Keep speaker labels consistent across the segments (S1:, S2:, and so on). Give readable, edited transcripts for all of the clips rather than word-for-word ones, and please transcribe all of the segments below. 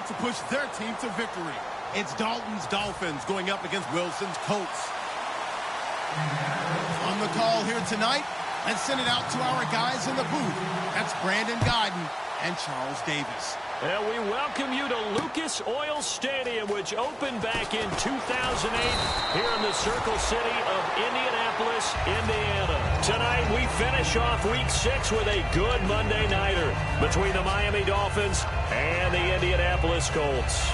S1: to push their team to victory. It's Dalton's Dolphins going up against Wilson's Colts. On the call here tonight, let's send it out to our guys in the booth. That's Brandon Godden and Charles Davis.
S2: And we welcome you to Lucas Oil Stadium, which opened back in 2008 here in the Circle City of Indianapolis, Indiana. Tonight, we finish off Week 6 with a good Monday nighter between the Miami Dolphins and the Indianapolis Colts.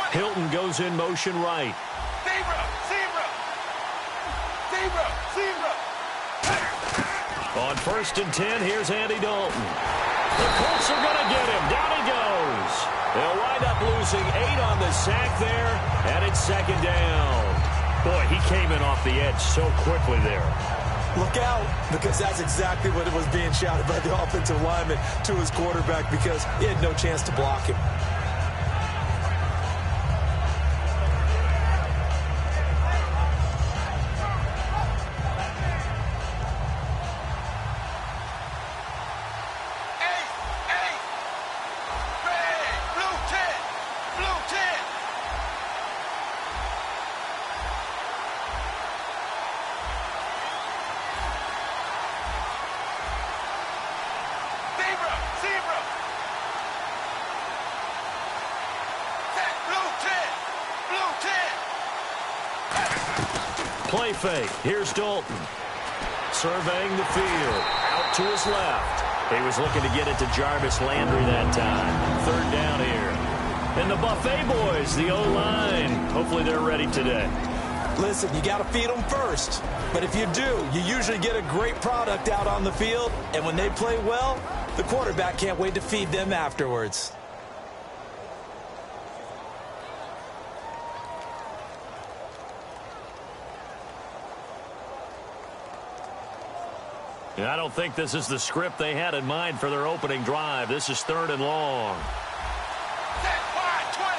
S2: Hilton goes in motion right.
S3: Zebra! Zebra! Zebra! Zebra!
S2: On 1st and 10, here's Andy Dalton. The Colts are going to get him. Down he goes. They'll wind up losing 8 on the sack there, and it's 2nd down. Boy, he came in off the edge so quickly there.
S4: Look out, because that's exactly what it was being shouted by the offensive lineman to his quarterback, because he had no chance to block him.
S2: Play fake. Here's Dalton. Surveying the field. Out to his left. He was looking to get it to Jarvis Landry that time. 3rd down here. And the Buffet boys, the O-line. Hopefully they're ready today.
S4: Listen, you got to feed them first. But if you do, you usually get a great product out on the field. And when they play well, the quarterback can't wait to feed them afterwards.
S2: I don't think this is the script they had in mind for their opening drive. This is 3rd and long.
S3: Set, 5, 20,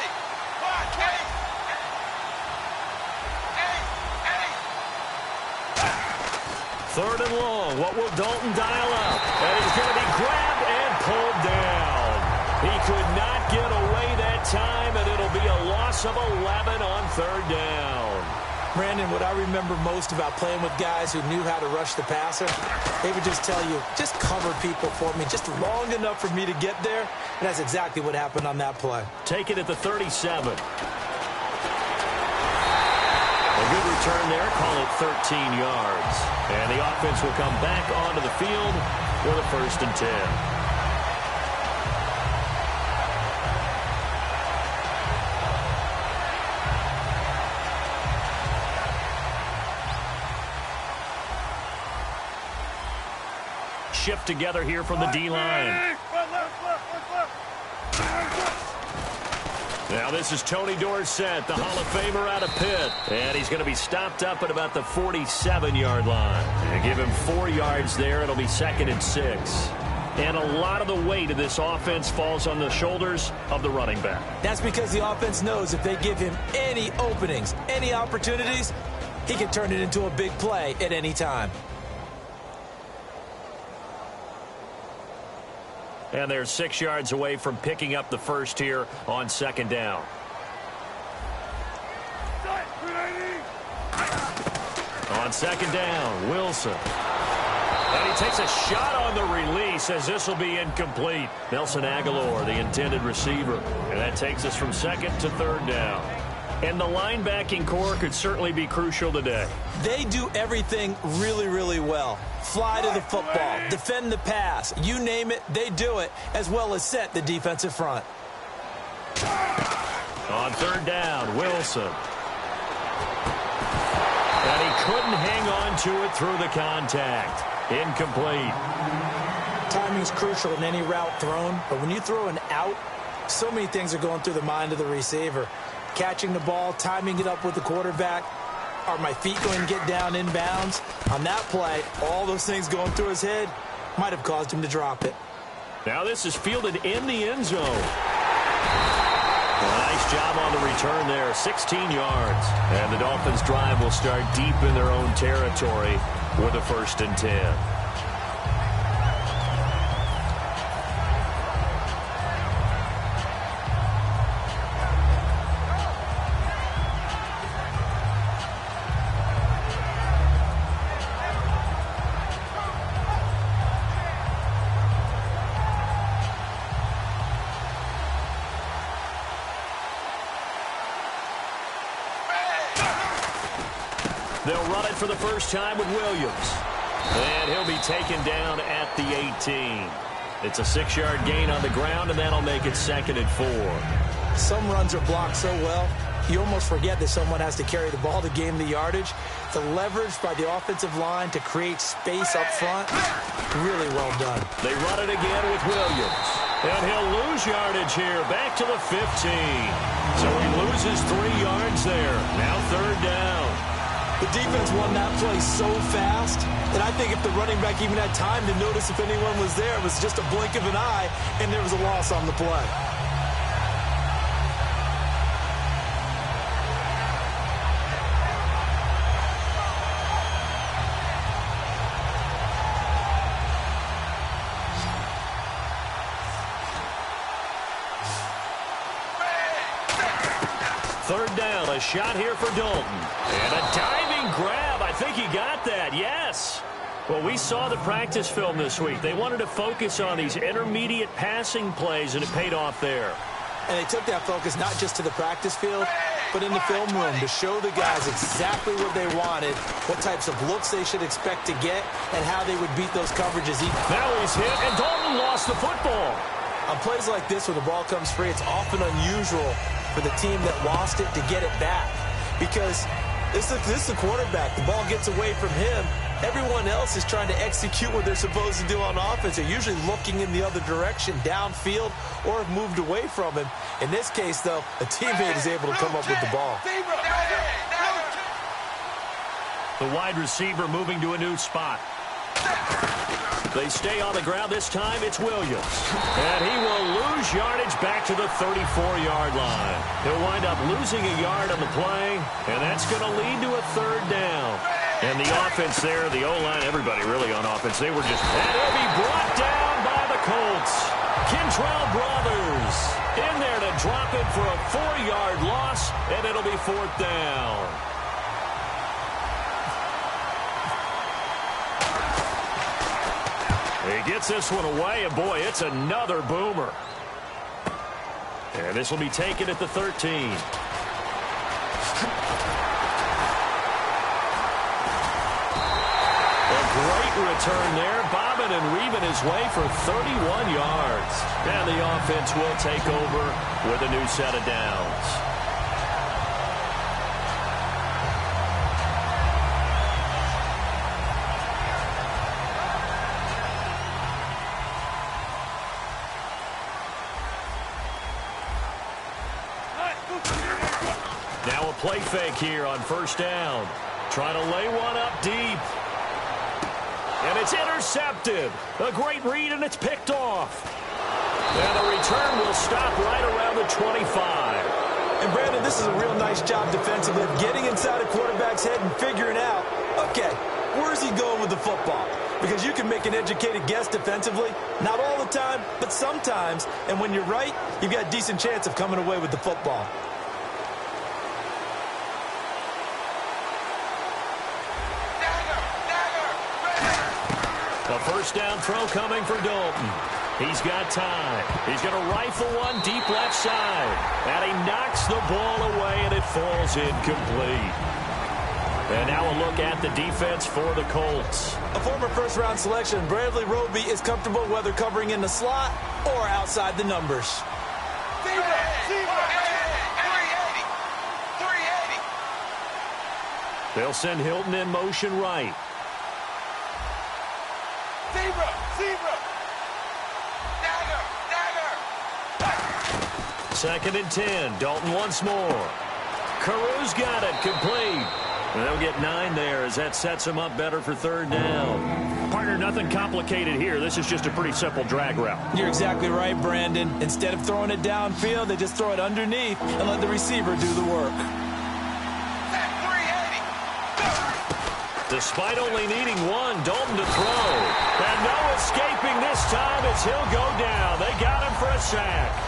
S3: 5, 20.
S2: 3rd and long. What will Dalton dial up? And he's going to be grabbed and pulled down. He could not get away that time, and it'll be a loss of 11 on 3rd down.
S4: Brandon, what I remember most about playing with guys who knew how to rush the passer, they would just tell you, just cover people for me, just long enough for me to get there. And that's exactly what happened on that play.
S2: Take it at the 37. A good return there, call it 13 yards. And the offense will come back onto the field for the 1st and 10. Shift together here from the D-line. Now this is Tony Dorsett, the Hall of Famer out of Pitt. And he's going to be stopped up at about the 47-yard line. And give him 4 yards there. It'll be 2nd and 6. And a lot of the weight of this offense falls on the shoulders of the running back.
S4: That's because the offense knows if they give him any openings, any opportunities, he can turn it into a big play at any time.
S2: And they're 6 yards away from picking up the first here on 2nd down. On 2nd down, Wilson. And he takes a shot on the release as this will be incomplete. Nelson Aguilar, the intended receiver. And that takes us from 2nd to 3rd down. And the linebacking core could certainly be crucial today.
S4: They do everything really, really well. Fly to the football, defend the pass, you name it, they do it, as well as set the defensive front.
S2: On 3rd down, Wilson. And he couldn't hang on to it through the contact. Incomplete.
S4: Timing's crucial in any route thrown, but when you throw an out, so many things are going through the mind of the receiver. Catching the ball, timing it up with the quarterback. Are my feet going to get down inbounds? On that play, all those things going through his head might have caused him to drop it.
S2: Now this is fielded in the end zone. Well, nice job on the return there, 16 yards. And the Dolphins' drive will start deep in their own territory with a 1st and 10. They'll run it for the first time with Williams. And he'll be taken down at the 18. It's a 6-yard gain on the ground, and that'll make it 2nd and 4.
S4: Some runs are blocked so well, you almost forget that someone has to carry the ball to gain the yardage. The leverage by the offensive line to create space up front, really well done.
S2: They run it again with Williams. And he'll lose yardage here, back to the 15. So he loses 3 yards there. Now 3rd down.
S4: The defense won that play so fast, and I think if the running back even had time to notice if anyone was there, it was just a blink of an eye, and there was a loss on the play.
S2: Third down, a shot here for Dalton. And a diving grab. I think he got that, yes. Well, we saw the practice film this week. They wanted to focus on these intermediate passing plays, and it paid off there.
S4: And they took that focus not just to the practice field, but in the film room to show the guys exactly what they wanted, what types of looks they should expect to get, and how they would beat those coverages.
S2: Now he's hit, and Dalton lost the football.
S4: On plays like this where the ball comes free, it's often unusual for the team that lost it to get it back. Because this is the quarterback. The ball gets away from him. Everyone else is trying to execute what they're supposed to do on offense. They're usually looking in the other direction, downfield, or have moved away from him. In this case, though, a teammate is able to come up with the ball.
S2: The wide receiver moving to a new spot. They stay on the ground this time. It's Williams. And he will lose yardage back to the 34-yard line. He'll wind up losing a yard on the play, and that's going to lead to a 3rd down. And the offense there, the O-line, everybody really on offense, they were just... And he'll be brought down by the Colts. Kentrell Brothers in there to drop it for a 4-yard loss, and it'll be 4th down. He gets this one away, and boy, it's another boomer. And this will be taken at the 13. A great return there, bobbing and weaving his way for 31 yards. And the offense will take over with a new set of downs. Now a play fake here on 1st down. Trying to lay one up deep. And it's intercepted. A great read, and it's picked off. And the return will stop right around the 25.
S4: And, Brandon, this is a real nice job defensively of getting inside a quarterback's head and figuring out, okay, where's he going with the football? Because you can make an educated guess defensively. Not all the time, but sometimes. And when you're right, you've got a decent chance of coming away with the football.
S2: A 1st down throw coming for Dalton. He's got time. He's going to rifle one deep left side. And he knocks the ball away, and it falls incomplete. And now a look at the defense for the Colts.
S4: A former first-round selection, Bradley Roby, is comfortable whether covering in the slot or outside the numbers.
S3: 380.
S2: They'll send Hilton in motion right.
S3: Zebra. Dagger.
S2: 2nd and 10. Dalton once more. Carew's got it. Complete. And they'll get 9 there as that sets him up better for 3rd down. Partner, nothing complicated here. This is just a pretty simple drag route.
S4: You're exactly right, Brandon. Instead of throwing it downfield, they just throw it underneath and let the receiver do the work.
S2: Despite only needing one, Dalton to throw. And no escaping this time as he'll go down. They got him for a sack.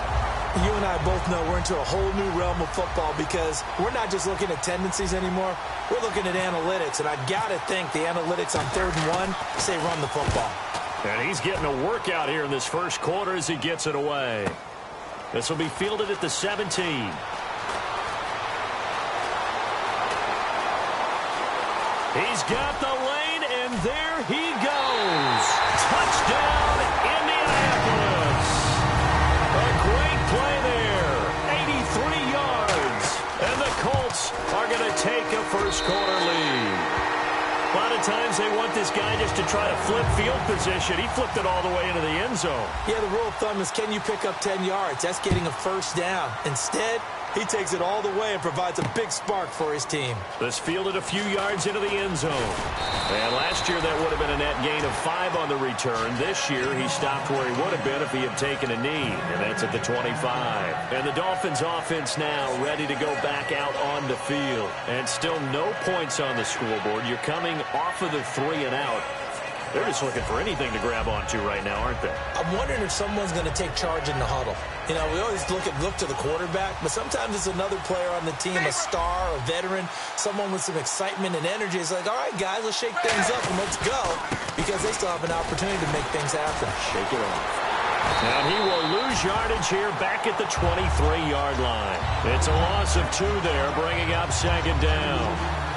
S4: You and I both know we're into a whole new realm of football because we're not just looking at tendencies anymore. We're looking at analytics, and I got to think the analytics on 3rd and 1 say run the football.
S2: And he's getting a workout here in this first quarter as he gets it away. This will be fielded at the 17. He's got the lane, and there he goes. Touchdown, Indianapolis. A great play there. 83 yards. And the Colts are going to take a first-quarter lead. A lot of times they want this guy just to try to flip field position. He flipped it all the way into the end zone.
S4: Yeah, the rule of thumb is can you pick up 10 yards? That's getting a first down. Instead, he takes it all the way and provides a big spark for his team.
S2: This fielded a few yards into the end zone. And last year that would have been a net gain of 5 on the return. This year he stopped where he would have been if he had taken a knee. And that's at the 25. And the Dolphins offense now ready to go back out on the field. And still no points on the scoreboard. You're coming off of the 3 and out. They're just looking for anything to grab onto right now, aren't they?
S4: I'm wondering if someone's going to take charge in the huddle. You know, we always look to the quarterback, but sometimes it's another player on the team, a star, a veteran, someone with some excitement and energy. It's like, all right, guys, let's shake things up and let's go, because they still have an opportunity to make things happen.
S2: Shake it off. And he will lose yardage here back at the 23-yard line. It's a loss of 2 there, bringing up 2nd down.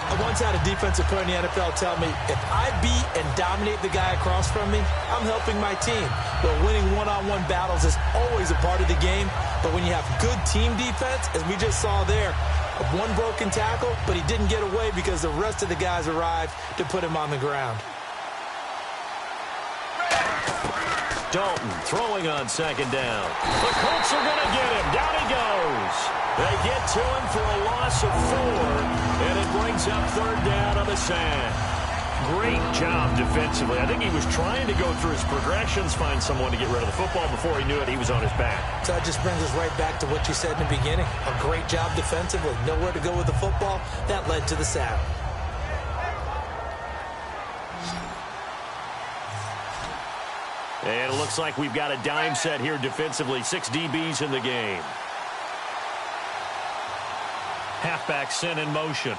S4: I once had a defensive player in the NFL tell me, if I beat and dominate the guy across from me, I'm helping my team. Well, winning one-on-one battles is always a part of the game, but when you have good team defense, as we just saw there, one broken tackle, but he didn't get away because the rest of the guys arrived to put him on the ground.
S2: Dalton throwing on 2nd down. The Colts are going to get him. Down he goes. They get to him for a loss of 4, and it brings up 3rd down on the sack. Great job defensively. I think he was trying to go through his progressions, find someone to get rid of the football. Before he knew it, he was on his back.
S4: So that just brings us right back to what you said in the beginning. A great job defensively. Nowhere to go with the football. That led to the sack.
S2: And it looks like we've got a dime set here defensively. 6 DBs in the game. Halfback sent in motion.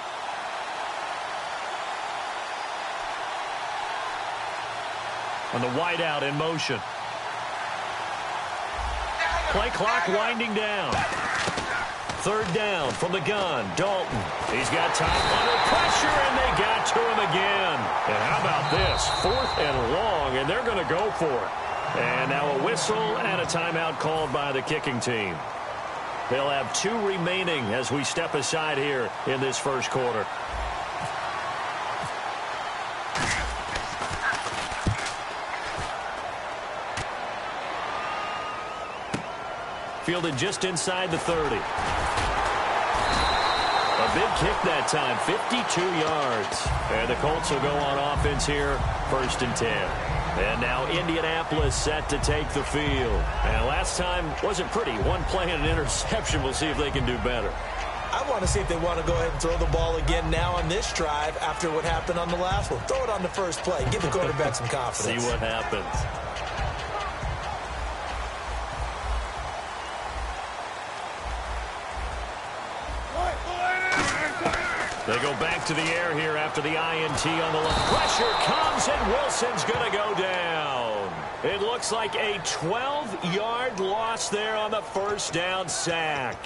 S2: And the wideout in motion. Play clock winding down. 3rd down from the gun. Dalton. He's got time under pressure, and they got to him again. And how about this? 4th and long, and they're going to go for it. And now a whistle and a timeout called by the kicking team. They'll have 2 remaining as we step aside here in this first quarter. Fielded just inside the 30. A big kick that time, 52 yards. And the Colts will go on offense here, 1st and 10. And now Indianapolis set to take the field. And last time wasn't pretty. 1 play and an interception. We'll see if they can do better.
S4: I want to see if they want to go ahead and throw the ball again now on this drive after what happened on the last one. Throw it on the first play. Give the quarterback some confidence.
S2: See what happens. They go back to the air here after the INT on the left. Pressure comes, and Wilson's going to go down. It looks like a 12-yard loss there on the 1st down sack.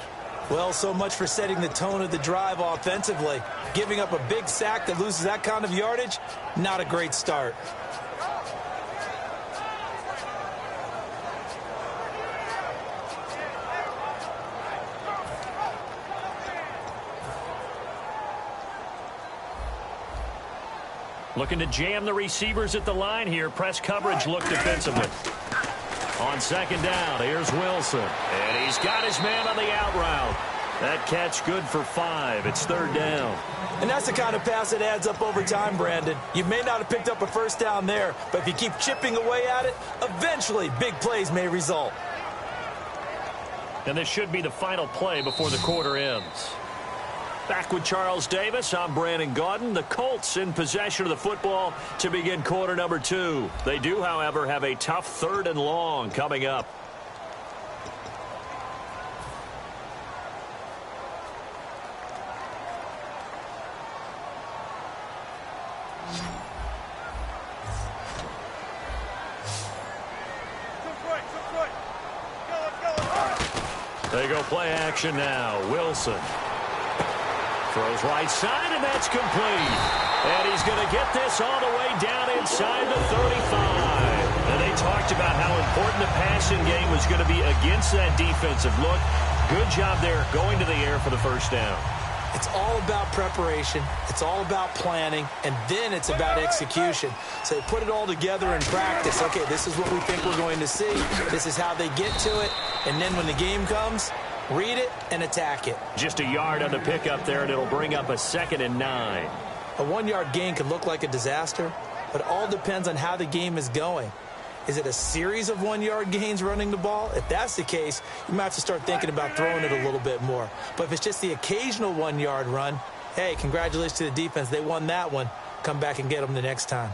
S4: Well, so much for setting the tone of the drive offensively. Giving up a big sack that loses that kind of yardage, not a great start.
S2: Looking to jam the receivers at the line here. Press coverage look defensively. On 2nd down, here's Wilson. And he's got his man on the out route. That catch good for 5. It's 3rd down.
S4: And that's the kind of pass that adds up over time, Brandon. You may not have picked up a first down there, but if you keep chipping away at it, eventually big plays may result.
S2: And this should be the final play before the quarter ends. Back with Charles Davis, I'm Brandon Gaudin. The Colts in possession of the football to begin quarter number 2. They do, however, have a tough 3rd and long coming up. They go play action now. Wilson throws right side, and that's complete. And he's going to get this all the way down inside the 35. And they talked about how important the passing game was going to be against that defensive look. Good job there going to the air for the first down.
S4: It's all about preparation. It's all about planning, and then it's about execution. So they put it all together in practice. Okay, this is what we think we're going to see. This is how they get to it. And then when the game comes, read it and attack it.
S2: Just a yard on the pickup there, and it'll bring up a 2nd and 9.
S4: A 1-yard gain could look like a disaster, but it all depends on how the game is going. Is it a series of 1-yard gains running the ball? If that's the case, you might have to start thinking about throwing it a little bit more. But if it's just the occasional 1-yard run, hey, congratulations to the defense. They won that one. Come back and get them the next time.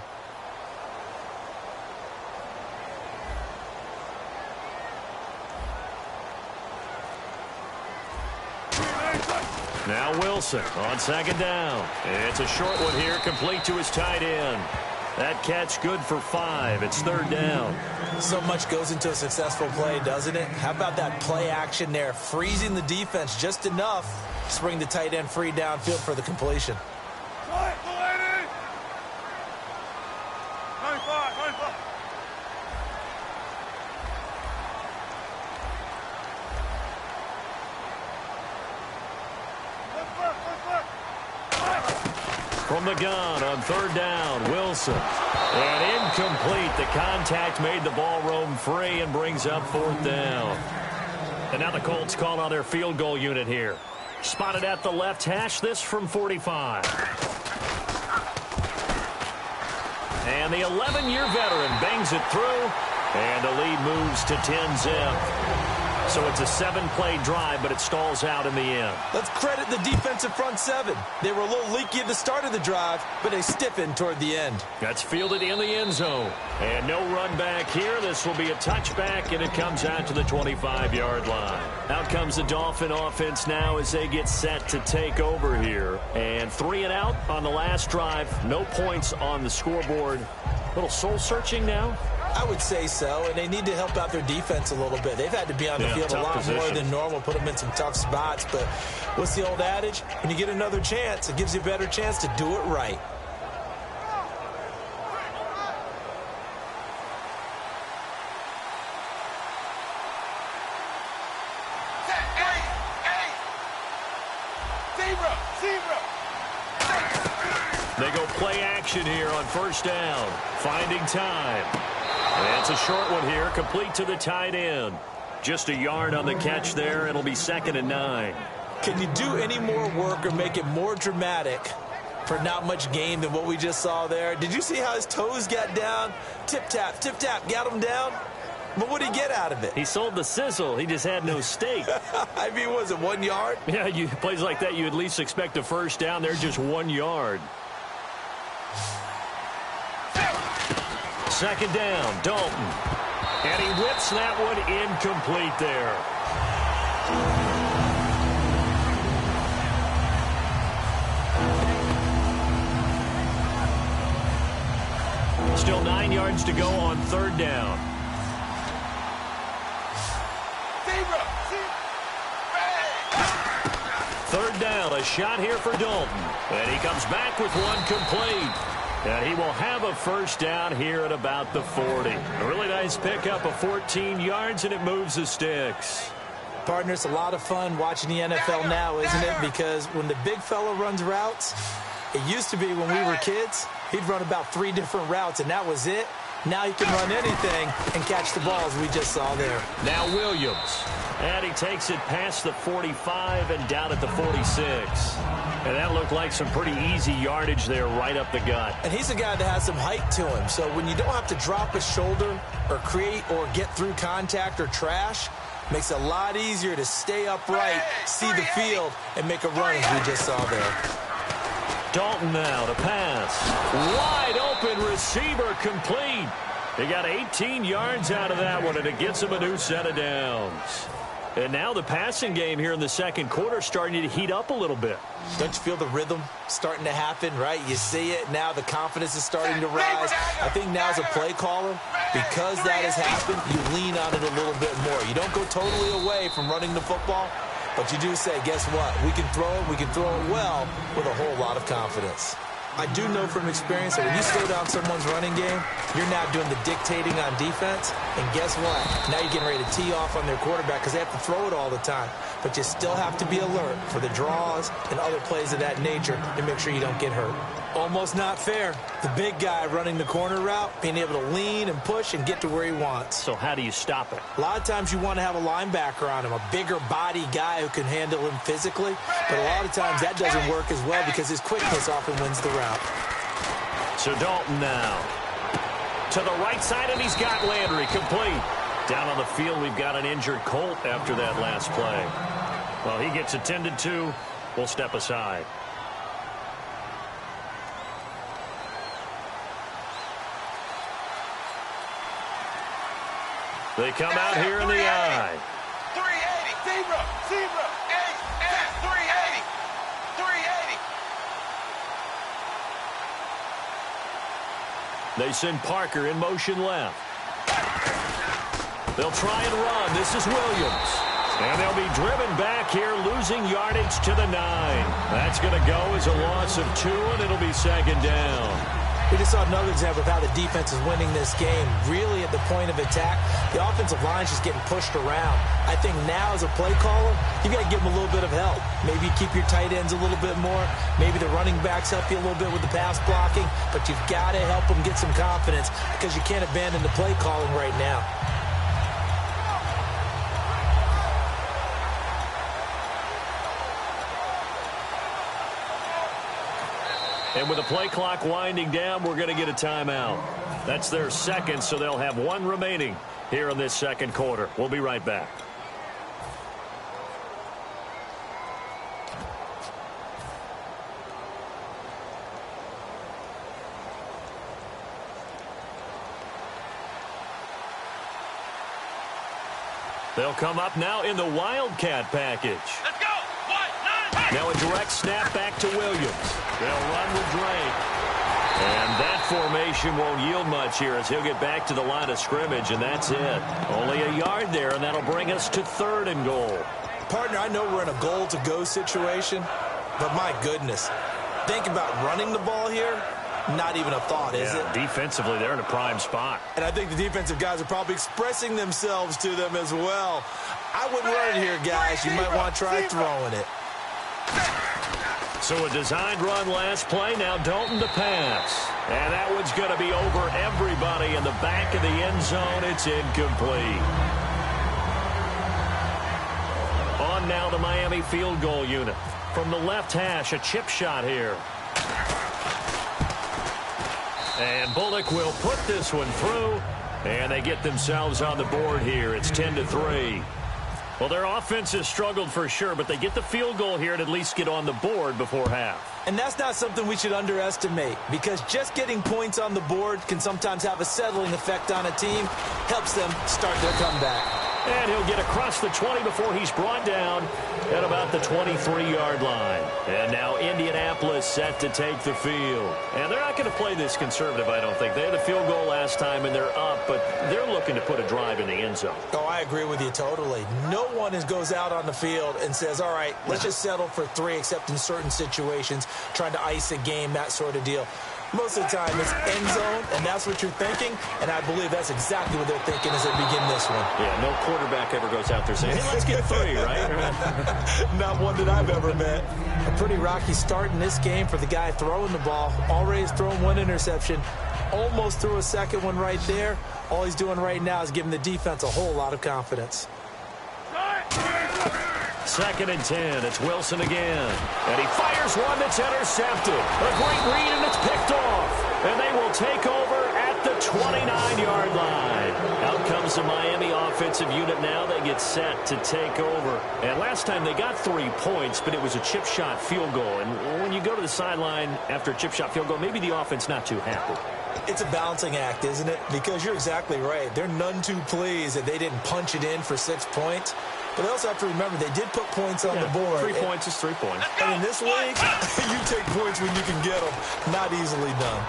S2: Now Wilson on 2nd down. It's a short one here, complete to his tight end. That catch good for 5. It's 3rd down.
S4: So much goes into a successful play, doesn't it? How about that play action there, freezing the defense just enough to bring the tight end free downfield for the completion.
S2: From the gun on 3rd down, Wilson. And incomplete. The contact made the ball roam free and brings up 4th down. And now the Colts call on their field goal unit here. Spotted at the left hash, this from 45. And the 11-year veteran bangs it through, and the lead moves to 10-zip. So it's a 7-play drive, but it stalls out in the end.
S4: Let's credit the defensive front 7. They were a little leaky at the start of the drive, but they stiffened toward the end.
S2: That's fielded in the end zone. And no run back here. This will be a touchback, and it comes out to the 25-yard line. Out comes the Dolphin offense now as they get set to take over here. And 3 and out on the last drive. No points on the scoreboard. A little soul-searching now.
S4: I would say so, and they need to help out their defense a little bit. They've had to be on the field a lot more than normal, put them in some tough spots. But what's the old adage? When you get another chance, it gives you a better chance to do it right.
S2: They go play action here on 1st down, finding time. That's a short one here, complete to the tight end. Just a yard on the catch there. It'll be 2nd and 9.
S4: Can you do any more work or make it more dramatic for not much gain than what we just saw there? Did you see how his toes got down? Tip-tap, got him down. But what did he get out of it?
S2: He sold the sizzle. He just had no steak.
S4: I mean, was it 1 yard?
S2: Yeah, plays like that, you at least expect a first down. They're just 1 yard. 2nd down, Dalton. And he whips that one incomplete there. Still 9 yards to go on 3rd down. Third down, a shot here for Dalton. And he comes back with one complete. And he will have a first down here at about the 40. A really nice pickup of 14 yards, and it moves the sticks.
S4: Partner, it's a lot of fun watching the NFL now, isn't it? Because when the big fella runs routes, it used to be when we were kids, he'd run about 3 different routes, and that was it. Now he can run anything and catch the ball, as we just saw there.
S2: Now Williams. And he takes it past the 45 and down at the 46. And that looked like some pretty easy yardage there right up the gut.
S4: And he's a guy that has some height to him. So when you don't have to drop a shoulder or create or get through contact or trash, makes it a lot easier to stay upright, see the field, and make a run as we just saw there.
S2: Dalton now to pass. Wide open receiver complete. He got 18 yards out of that one, and it gets him a new set of downs. And now the passing game here in the second quarter starting to heat up a little bit.
S4: Don't you feel the rhythm starting to happen, right? You see it now. The confidence is starting to rise. I think now as a play caller, because that has happened, you lean on it a little bit more. You don't go totally away from running the football, but you do say, guess what? We can throw it. We can throw it well with a whole lot of confidence. I do know from experience that when you slow down someone's running game, you're now doing the dictating on defense. And guess what? Now you're getting ready to tee off on their quarterback because they have to throw it all the time. But you still have to be alert for the draws and other plays of that nature to make sure you don't get hurt. Almost not fair. The big guy running the corner route, being able to lean and push and get to where he wants.
S2: So how do you stop it?
S4: A lot of times you want to have a linebacker on him, a bigger body guy who can handle him physically. But a lot of times that doesn't work as well because his quickness often wins the route.
S2: So Dalton now to the right side, and he's got Landry complete. Down on the field, we've got an injured Colt after that last play. Well, he gets attended to. We'll step aside. They come out here in the I.
S3: 380. Zebra. 380. 380.
S2: They send Parker in motion left. They'll try and run. This is Williams. And they'll be driven back here, losing yardage to the 9. That's going to go as a loss of 2, and it'll be second down.
S4: We just saw another example of how the defense is winning this game. Really at the point of attack, the offensive line is just getting pushed around. I think now as a play caller, you got to give them a little bit of help. Maybe you keep your tight ends a little bit more. Maybe the running backs help you a little bit with the pass blocking. But you've got to help them get some confidence because you can't abandon the play calling right now.
S2: And with the play clock winding down, we're going to get a timeout. That's their second, so they'll have one remaining here in this second quarter. We'll be right back. They'll come up now in the Wildcat package.
S3: Let's go. 1, 9,
S2: Now a direct snap back to Williams. They'll run with Drake. And that formation won't yield much here as he'll get back to the line of scrimmage, and that's it. Only a yard there, and that'll bring us to 3rd and goal.
S4: Partner, I know we're in a goal-to-go situation, but my goodness. Think about running the ball here. Not even a thought, is it?
S2: Defensively, they're in a prime spot.
S4: And I think the defensive guys are probably expressing themselves to them as well. I wouldn't run it here, guys. You might want to try throwing it.
S2: So a designed run last play. Now Dalton to pass. And that one's going to be over everybody in the back of the end zone. It's incomplete. On now the Miami field goal unit. From the left hash, a chip shot here. And Bullock will put this one through. And they get themselves on the board here. It's 10-3. Well, their offense has struggled for sure, but they get the field goal here and at least get on the board before half.
S4: And that's not something we should underestimate, because just getting points on the board can sometimes have a settling effect on a team. Helps them start their comeback.
S2: And he'll get across the 20 before he's brought down at about the 23-yard line. And now Indianapolis set to take the field. And they're not going to play this conservative, I don't think. They had the field goal last time, and they're up, but they're looking to put a drive in the end zone.
S4: Oh, I agree with you totally. No one goes out on the field and says, all right, let's just settle for 3, except in certain situations, trying to ice a game, that sort of deal. Most of the time, it's end zone, and that's what you're thinking, and I believe that's exactly what they're thinking as they begin this one.
S2: Yeah, no quarterback ever goes out there saying, hey, let's get 3, right?
S4: Not one that I've ever met. A pretty rocky start in this game for the guy throwing the ball. Already has thrown 1 interception. almost threw a second one right there. All he's doing right now is giving the defense a whole lot of confidence.
S2: 2nd and 10. It's Wilson again. And he fires one that's intercepted. A great read, and it's picked off. And they will take over at the 29-yard line. Out comes the Miami offensive unit now. They get set to take over. And last time they got 3 points, but it was a chip shot field goal. And when you go to the sideline after a chip shot field goal, maybe the offense not too happy.
S4: It's a balancing act, isn't it? Because you're exactly right. They're none too pleased that they didn't punch it in for 6 points. But they also have to remember they did put points on the board.
S2: 3 points is 3 points.
S4: And in this league, you take points when you can get them. Not easily done.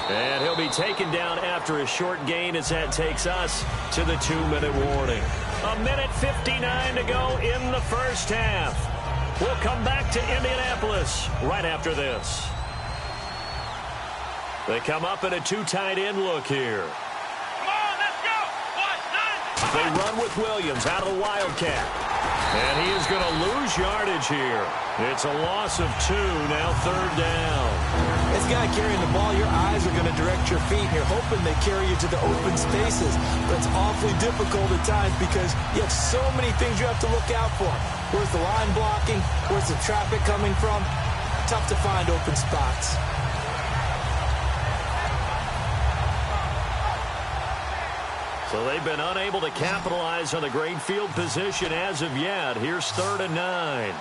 S2: And he'll be taken down after a short gain as that takes us to the 2-minute warning. 1:59 to go in the first half. We'll come back to Indianapolis right after this. They come up in a 2 tight end look here.
S3: Come on, let's go. 1, 9.
S2: They run with Williams out of the Wildcat. And he is going to lose yardage here. It's a loss of 2, now 3rd down.
S4: This guy carrying the ball, your eyes are going to direct your feet, and you're hoping they carry you to the open spaces. But it's awfully difficult at times because you have so many things you have to look out for. Where's the line blocking? Where's the traffic coming from? Tough to find open spots.
S2: So they've been unable to capitalize on the great field position as of yet. Here's 3rd and 9.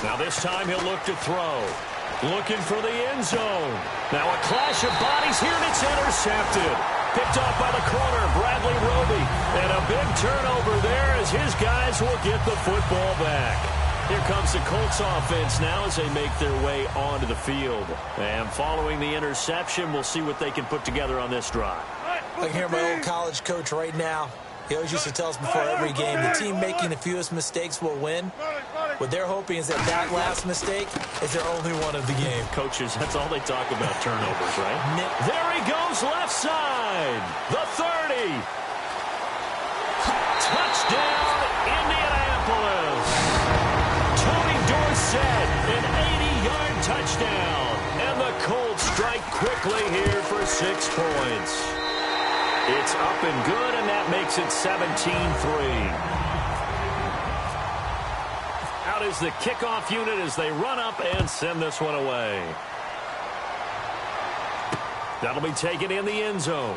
S2: Now this time he'll look to throw. Looking for the end zone. Now a clash of bodies here, and it's intercepted. Picked off by the corner, Bradley Roby. And a big turnover there as his guys will get the football back. Here comes the Colts offense now as they make their way onto the field. And following the interception, we'll see what they can put together on this drive.
S4: I can hear my old college coach right now. He always used to tell us before every game, the team making the fewest mistakes will win. What they're hoping is that that last mistake is their only one of the game.
S2: Coaches, that's all they talk about, turnovers, right? There he goes, left side. The 30. Touchdown, Indianapolis. Tony Dorsett, an 80-yard touchdown. And the Colts strike quickly here for 6 points. It's up and good, and that makes it 17-3. Out is the kickoff unit as they run up and send this one away. That'll be taken in the end zone.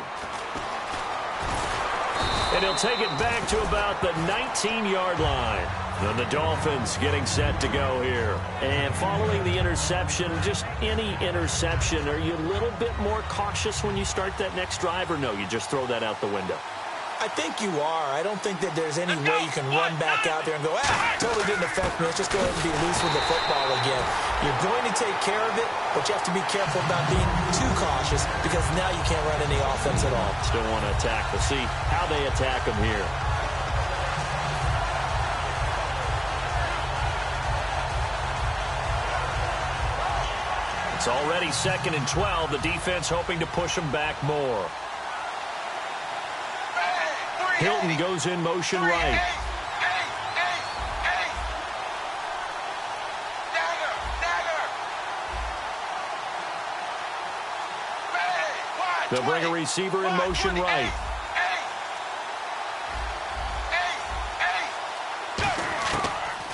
S2: And he'll take it back to about the 19-yard line. And the Dolphins getting set to go here. And following the interception, just any interception, are you a little bit more cautious when you start that next drive, or no, you just throw that out the window?
S4: I think you are. I don't think that there's any way you can run back out there and go, totally didn't affect me. Let's just go ahead and be loose with the football again. You're going to take care of it, but you have to be careful about being too cautious because now you can't run any offense at all.
S2: Still want to attack. We'll see how they attack them here. It's already 2nd and 12. The defense hoping to push them back more. Hilton goes in motion right. They'll bring a receiver in motion right.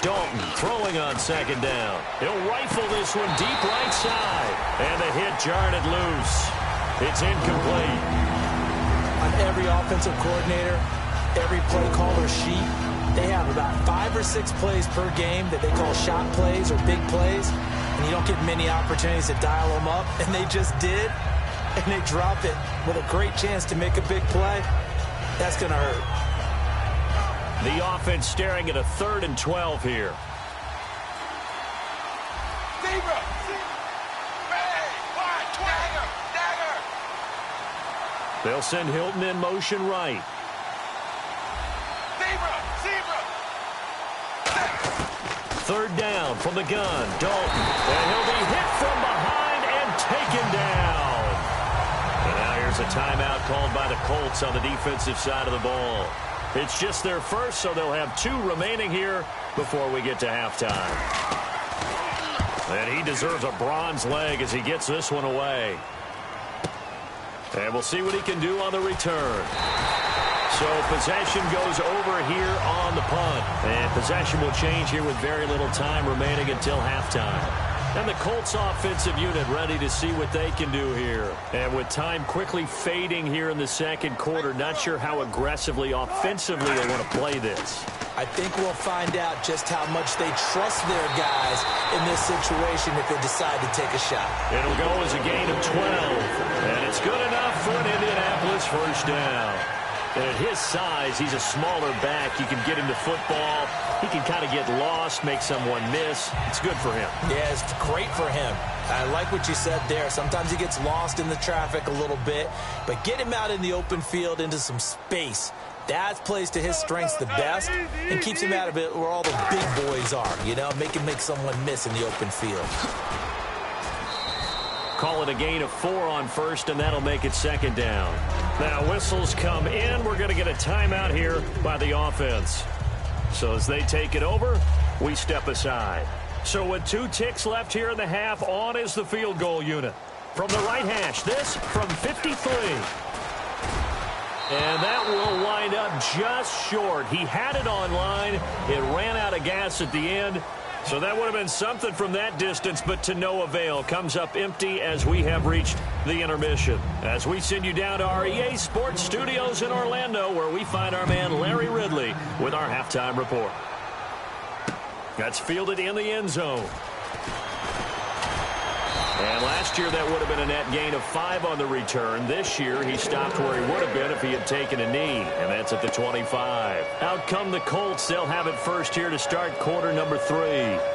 S2: Dalton throwing on 2nd down. He'll rifle this one deep right side. And the hit jarred it loose. It's incomplete.
S4: On every offensive coordinator, every play caller sheet, they have about 5 or 6 plays per game that they call shot plays or big plays. And you don't get many opportunities to dial them up. And they just did. And they drop it with a great chance to make a big play. That's going to hurt.
S2: The offense staring at a 3rd and 12 here. They'll send Hilton in motion right. 3rd down from the gun. Dalton. And he'll be hit from behind and taken down. And now here's a timeout called by the Colts on the defensive side of the ball. It's just their first, so they'll have 2 remaining here before we get to halftime. And he deserves a bronze leg as he gets this one away. And we'll see what he can do on the return. So possession goes over here on the punt. And possession will change here with very little time remaining until halftime. And the Colts offensive unit ready to see what they can do here. And with time quickly fading here in the second quarter, not sure how aggressively, offensively they want to play this.
S4: I think we'll find out just how much they trust their guys in this situation if they decide to take a shot.
S2: It'll go as a gain of 12. And it's good enough for an Indianapolis first down. And at his size, he's a smaller back. You can get him to football. He can kind of get lost, make someone miss. It's good for him.
S4: Yeah, it's great for him. I like what you said there. Sometimes he gets lost in the traffic a little bit, but get him out in the open field into some space. That plays to his strengths the best and keeps him out of it where all the big boys are, you know, make someone miss in the open field.
S2: Call it a gain of 4 on first, and that'll make it second down. Now whistles come in. We're going to get a timeout here by the offense. So as they take it over, we step aside. So with 2 ticks left here in the half, on is the field goal unit. From the right hash, this from 53. And that will wind up just short. He had it online. It ran out of gas at the end. So that would have been something from that distance, but to no avail. Comes up empty as we have reached the intermission. As we send you down to our EA Sports Studios in Orlando, where we find our man Larry Ridley with our halftime report. That's fielded in the end zone. And last year, that would have been a net gain of 5 on the return. This year, he stopped where he would have been if he had taken a knee, and that's at the 25. Out come the Colts. They'll have it first here to start quarter number 3.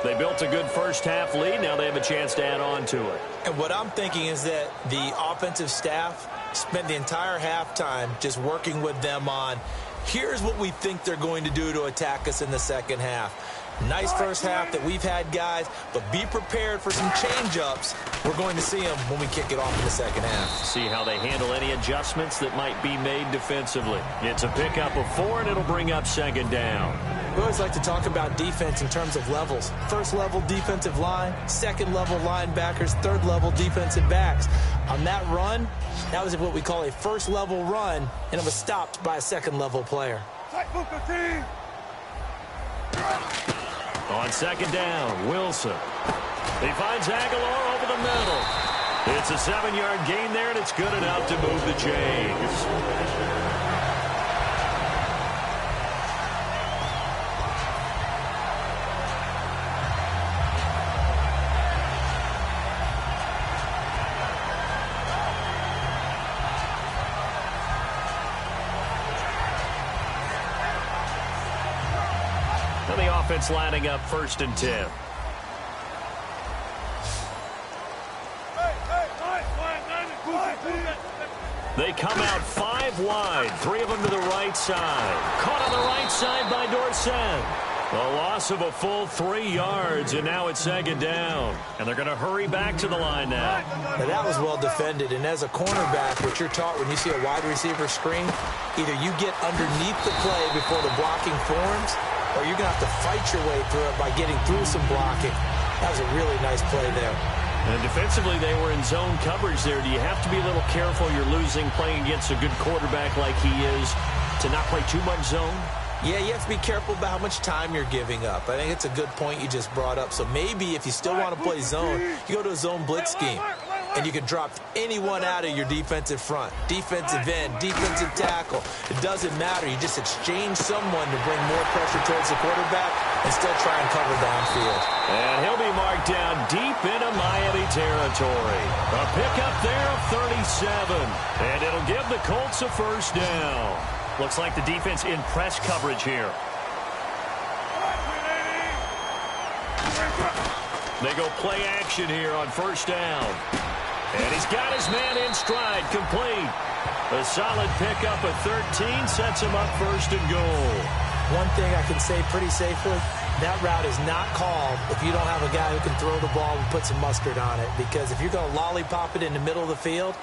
S2: They built a good first-half lead. Now they have a chance to add on to it.
S4: And what I'm thinking is that the offensive staff spent the entire halftime just working with them on, here's what we think they're going to do to attack us in the second half. Nice first half that we've had, guys, but be prepared for some change-ups. We're going to see them when we kick it off in the second half.
S2: See how they handle any adjustments that might be made defensively. It's a pickup of 4, and it'll bring up second down.
S4: We always like to talk about defense in terms of levels. First-level defensive line, second-level linebackers, third-level defensive backs. On that run, that was what we call a first-level run, and it was stopped by a second-level player.
S2: On second down, Wilson. He finds Aguilar over the middle. It's a 7-yard gain there, and it's good enough to move the chains. Offense lining up 1st and 10. They come out 5 wide, 3 of them to the right side. Caught on the right side by Dorsett. A loss of a full 3 yards, and now it's second down. And they're going to hurry back to the line now.
S4: Now that was well defended, and as a cornerback, what you're taught when you see a wide receiver screen, either you get underneath the play before the blocking forms, or you're going to have to fight your way through it by getting through some blocking. That was a really nice play there.
S2: And defensively, they were in zone coverage there. Do you have to be a little careful? You're losing playing against a good quarterback like he is to not play too much zone?
S4: Yeah, you have to be careful about how much time you're giving up. I think it's a good point you just brought up. So maybe if you still want to play zone, you go to a zone blitz scheme. And you can drop anyone out of your defensive front, defensive end, defensive tackle. It doesn't matter. You just exchange someone to bring more pressure towards the quarterback and still try and cover downfield.
S2: And he'll be marked down deep into Miami territory. A pickup there of 37. And it'll give the Colts a first down. Looks like the defense in press coverage here. They go play action here on first down. And he's got his man in stride, complete. A solid pickup of 13 sets him up 1st and goal.
S4: One thing I can say pretty safely, that route is not called if you don't have a guy who can throw the ball and put some mustard on it. Because if you're going to lollipop it in the middle of the field,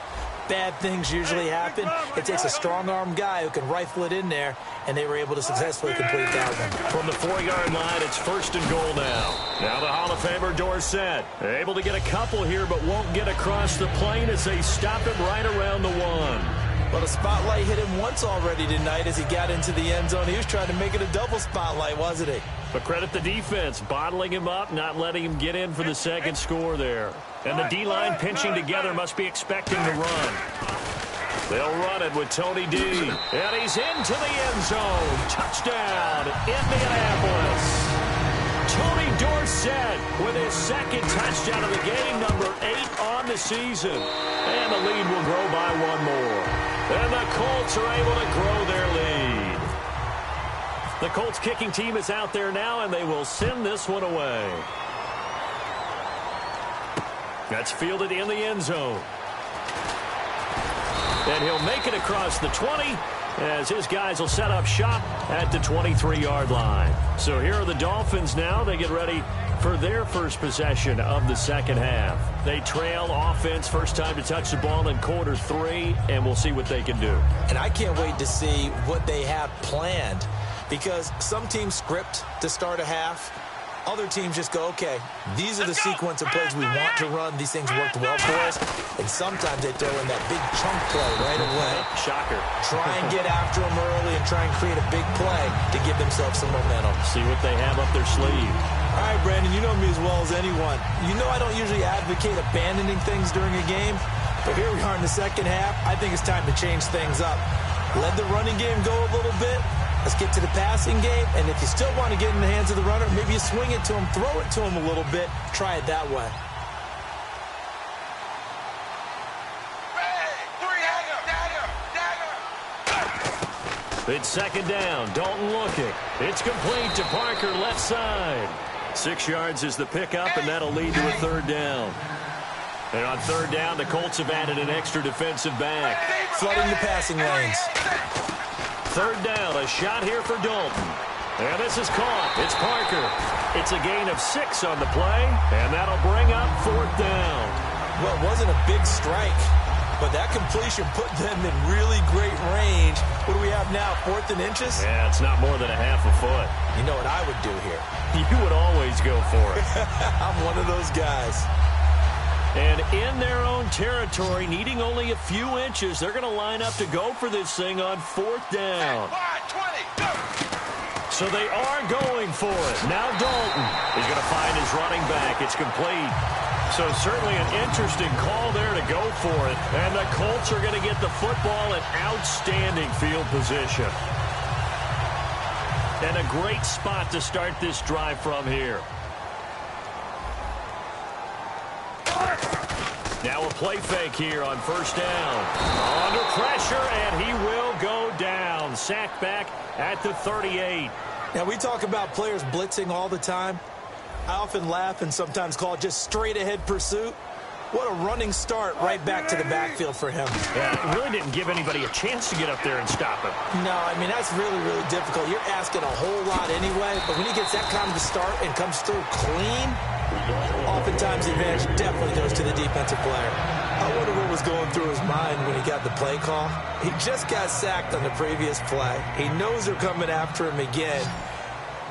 S4: bad things usually happen. It takes a strong-arm guy who can rifle it in there, and they were able to successfully complete that one.
S2: From the 4-yard line, it's 1st and goal now. Now the Hall of Famer Dorsett able to get a couple here, but won't get across the plane as they stop him right around the 1.
S4: Well, the spotlight hit him once already tonight as he got into the end zone. He was trying to make it a double spotlight, wasn't he?
S2: But credit the defense, bottling him up, not letting him get in for the second score there. And the D-line pinching together must be expecting the run. They'll run it with Tony D. And he's into the end zone. Touchdown, Indianapolis. Tony Dorsett with his second touchdown of the game, number 8 on the season. And the lead will grow by 1 more. And the Colts are able to grow their lead. The Colts kicking team is out there now, and they will send this one away. That's fielded in the end zone. And he'll make it across the 20 as his guys will set up shop at the 23-yard line. So here are the Dolphins now. They get ready for their first possession of the second half. They trail offense, first time to touch the ball in quarter 3, and we'll see what they can do.
S4: And I can't wait to see what they have planned, because some teams script to start a half. Other teams just go, okay, these are the sequence of plays we want to run. These things worked well for us. And sometimes they throw in that big chunk play right away.
S2: Shocker.
S4: Try and get after them early and try and create a big play to give themselves some momentum.
S2: See what they have up their sleeve.
S4: All right, Brandon, you know me as well as anyone. You know I don't usually advocate abandoning things during a game. But here we are in the second half. I think it's time to change things up. Let the running game go a little bit. Let's get to the passing game, and if you still want to get in the hands of the runner, maybe you swing it to him, throw it to him a little bit, try it that way.
S2: It's second down. Dalton looking. It's complete to Parker, left side. 6 yards is the pickup, and that'll lead to a 3rd down. And on 3rd down, the Colts have added an extra defensive back.
S4: Flooding the passing lanes.
S2: 3rd down, a shot here for Dalton. And this is caught. It's Parker. It's a gain of 6 on the play, and that'll bring up 4th down.
S4: Well, it wasn't a big strike, but that completion put them in really great range. What do we have now, 4th and inches?
S2: Yeah, it's not more than a half a foot.
S4: You know what I would do here?
S2: You would always go for it.
S4: I'm one of those guys.
S2: And in their own territory, needing only a few inches, they're going to line up to go for this thing on 4th down. So they are going for it. Now Dalton is going to find his running back. It's complete. So certainly an interesting call there to go for it. And the Colts are going to get the football in outstanding field position. And a great spot to start this drive from here. Now a play fake here on 1st down. Under pressure, and he will go down. Sacked back at the 38.
S4: Now, we talk about players blitzing all the time. I often laugh and sometimes call it just straight-ahead pursuit. What a running start right back to the backfield for him.
S2: Yeah, it really didn't give anybody a chance to get up there and stop him.
S4: No, I mean, that's really, really difficult. You're asking a whole lot anyway, but when he gets that kind of a start and comes through clean, oftentimes the advantage definitely goes to the defensive player. I wonder what was going through his mind when he got the play call. He just got sacked on the previous play. He knows they're coming after him again.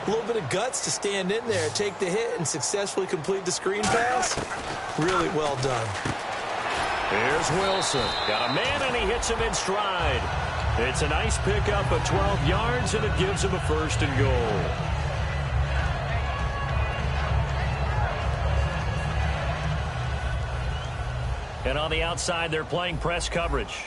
S4: A little bit of guts to stand in there, take the hit, and successfully complete the screen pass. Really well done.
S2: Here's Wilson. Got a man, and he hits him in stride. It's a nice pickup of 12 yards, and it gives him a 1st and goal. And on the outside, they're playing press coverage.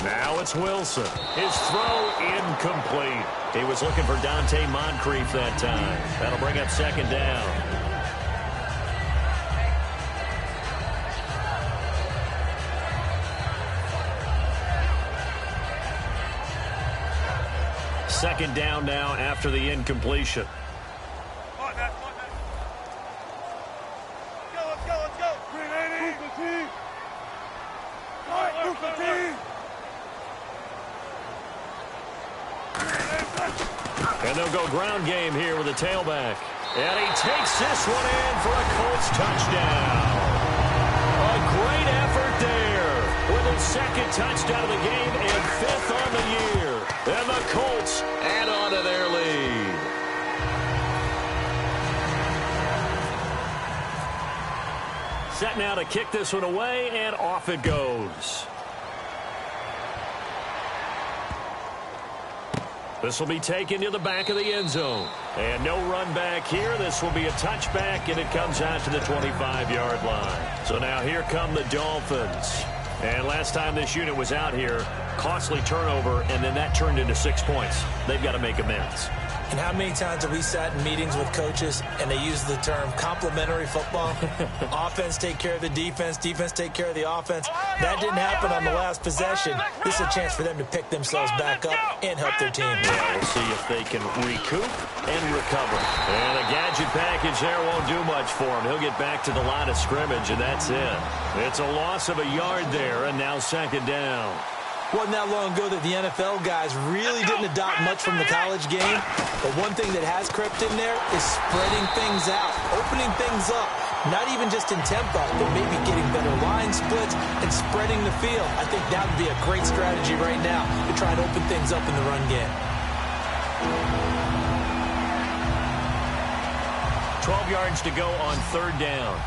S2: Now it's Wilson. His throw incomplete. He was looking for Dante Moncrief that time. That'll bring up 2nd down. Second down now after the incompletion. And they'll go ground game here with a tailback. And he takes this one in for a Colts touchdown. A great effort there with his second touchdown of the game and fifth on the year. And the Colts add on to their lead. Set now to kick this one away, and off it goes. This will be taken to the back of the end zone. And no run back here. This will be a touchback, and it comes out to the 25-yard line. So now here come the Dolphins. And last time this unit was out here, costly turnover, and then that turned into 6 points. They've got to make amends.
S4: And how many times have we sat in meetings with coaches and they use the term complementary football? Offense take care of the defense, defense take care of the offense. That didn't happen on the last possession. This is a chance for them to pick themselves back up and help their team.
S2: Yeah, we'll see if they can recoup and recover. And a gadget package there won't do much for him. He'll get back to the line of scrimmage, and that's it. It's a loss of a yard there, and now second down.
S4: Wasn't that long ago that the NFL guys really didn't adopt much from the college game. But one thing that has crept in there is spreading things out, opening things up. Not even just in tempo, but maybe getting better line splits and spreading the field. I think that would be a great strategy right now to try and open things up in the run game.
S2: 12 yards to go on third down.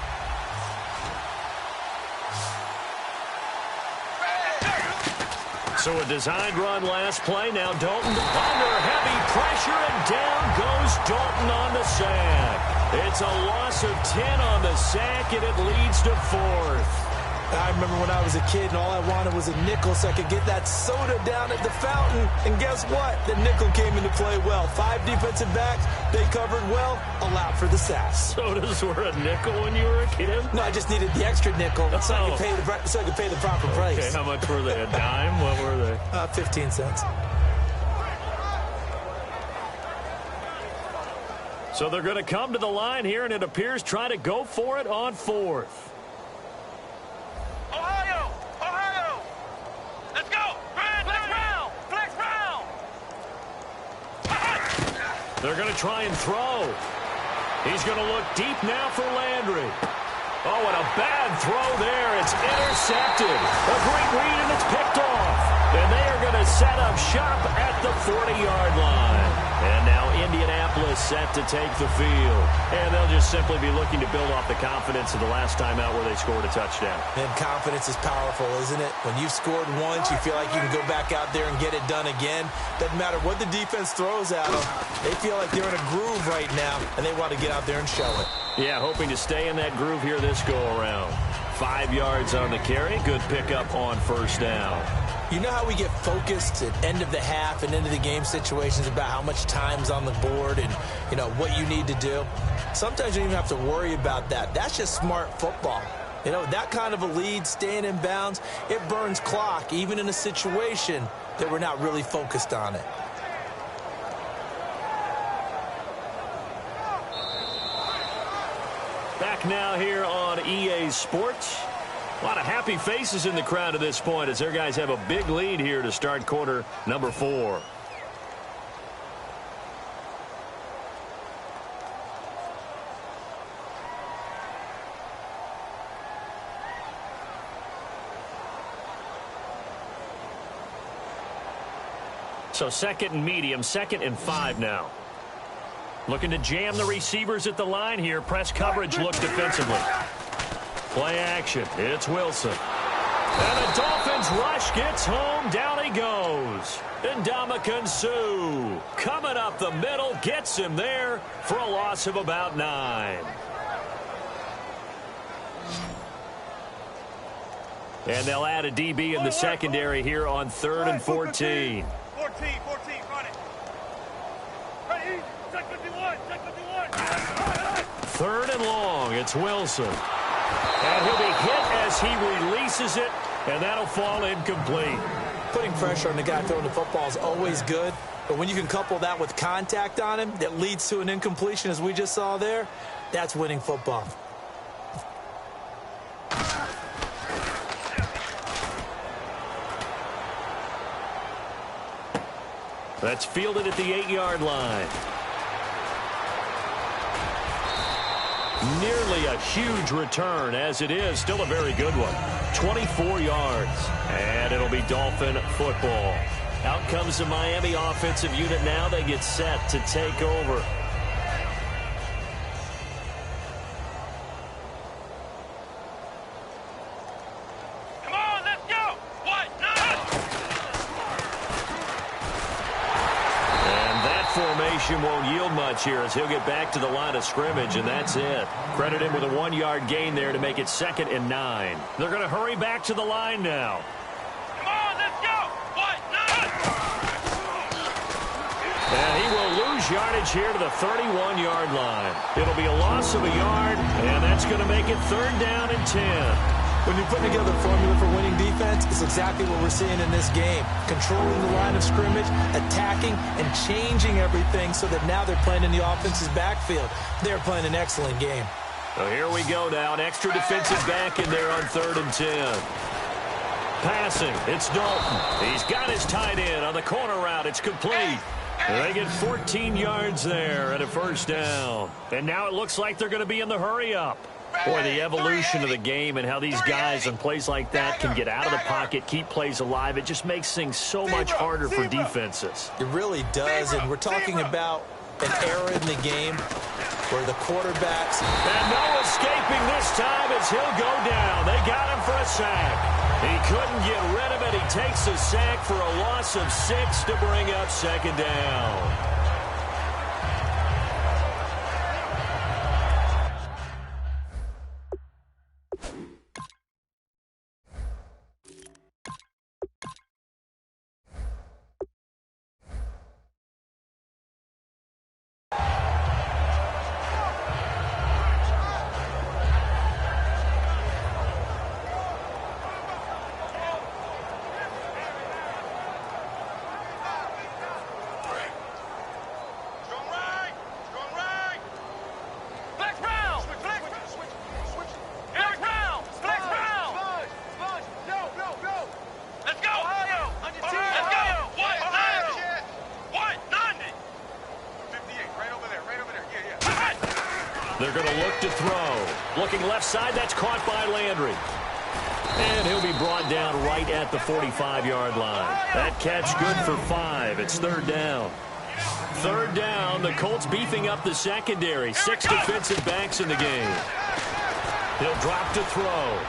S2: So a designed run last play. Now Dalton under heavy pressure, and down goes Dalton on the sack. It's a loss of 10 on the sack, and it leads to fourth.
S4: I remember when I was a kid and all I wanted was a nickel so I could get that soda down at the fountain. And guess what? The nickel came into play well. 5 defensive backs, they covered well, allowed for the sacks.
S2: Sodas were a nickel when you were a kid?
S4: No, I just needed the extra nickel so I could pay the proper price.
S2: Okay, how much were they? A dime? What were they?
S4: 15 cents.
S2: So they're going to come to the line here, and it appears try to go for it on fourth.
S3: Ohio! Let's go! Flex round!
S2: They're going to try and throw. He's going to look deep now for Landry. Oh, and a bad throw there. It's intercepted. A great read, and it's picked off. And they are going to set up shop at the 40-yard line. And now Indianapolis set to take the field. And they'll just simply be looking to build off the confidence of the last time out where they scored a touchdown.
S4: And confidence is powerful, isn't it? When you've scored once, you feel like you can go back out there and get it done again. Doesn't matter what the defense throws at them. They feel like they're in a groove right now, and they want to get out there and show it.
S2: Yeah, hoping to stay in that groove here this go-around. 5 yards on the carry. Good pickup on first down.
S4: You know how we get focused at end of the half and end of the game situations about how much time's on the board and, you know, what you need to do? Sometimes you don't even have to worry about that. That's just smart football. You know, that kind of a lead, staying in bounds, it burns clock, even in a situation that we're not really focused on it.
S2: Back now here on EA Sports. A lot of happy faces in the crowd at this point as their guys have a big lead here to start quarter number 4. So second and medium, 2nd and 5 now. Looking to jam the receivers at the line here. Press coverage looks defensively. Play action. It's Wilson. And the Dolphins rush gets home. Down he goes. Ndamukong Suh coming up the middle. Gets him there for a loss of about 9. And they'll add a DB in the secondary here on 3rd and 14.
S3: 14, run it. Ready? Check 51, check 51.
S2: 3rd and long. It's Wilson. And he'll be hit as he releases it, and that'll fall incomplete.
S4: Putting pressure on the guy throwing the football is always good, but when you can couple that with contact on him that leads to an incompletion, as we just saw there, that's winning football.
S2: That's fielded at the 8-yard line. Nearly a huge return, as it is still a very good one. 24 yards, and it'll be Dolphin football. Out comes the Miami offensive unit now. They get set to take over.
S3: Come on, let's go! What?
S2: And that formation won't yield much here as he'll get back to the line of scrimmage, and that's it. Credit him with a 1-yard gain there to make it 2nd and 9. They're going to hurry back to the line now.
S3: Come on, let's go! What?
S2: And he will lose yardage here to the 31-yard line. It'll be a loss of a yard, and that's going to make it 3rd down and 10.
S4: When you put together a formula for winning defense, it's exactly what we're seeing in this game. Controlling the line of scrimmage, attacking, and changing everything so that now they're playing in the offense's backfield. They're playing an excellent game.
S2: So here we go now. An extra defensive back in there on 3rd and 10. Passing, it's Dalton. He's got his tight end on the corner route. It's complete. They get 14 yards there and a 1st down. And now it looks like they're going to be in the hurry-up. Boy, the evolution of the game and how these guys on plays like that can get out of the pocket, keep plays alive, it just makes things so much harder for defenses.
S4: It really does, and we're talking about an era in the game where the quarterbacks...
S2: And no escaping this time as he'll go down. They got him for a sack. He couldn't get rid of it. He takes a sack for a loss of 6 to bring up 2nd down. They're going to look to throw. Looking left side, that's caught by Landry. And he'll be brought down right at the 45-yard line. That catch good for 5. It's 3rd down. 3rd down, the Colts beefing up the secondary. 6 defensive backs in the game. He'll drop to throw.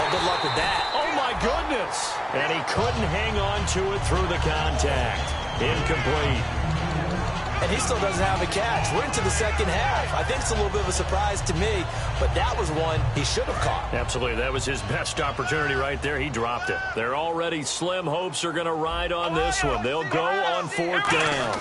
S4: Oh, good luck with that.
S2: Oh, my goodness. And he couldn't hang on to it through the contact. Incomplete.
S4: And he still doesn't have a catch. We're into the 2nd half. I think it's a little bit of a surprise to me, but that was one he should have caught.
S2: Absolutely. That was his best opportunity right there. He dropped it. Their already slim hopes are going to ride on this one. They'll go on 4th down.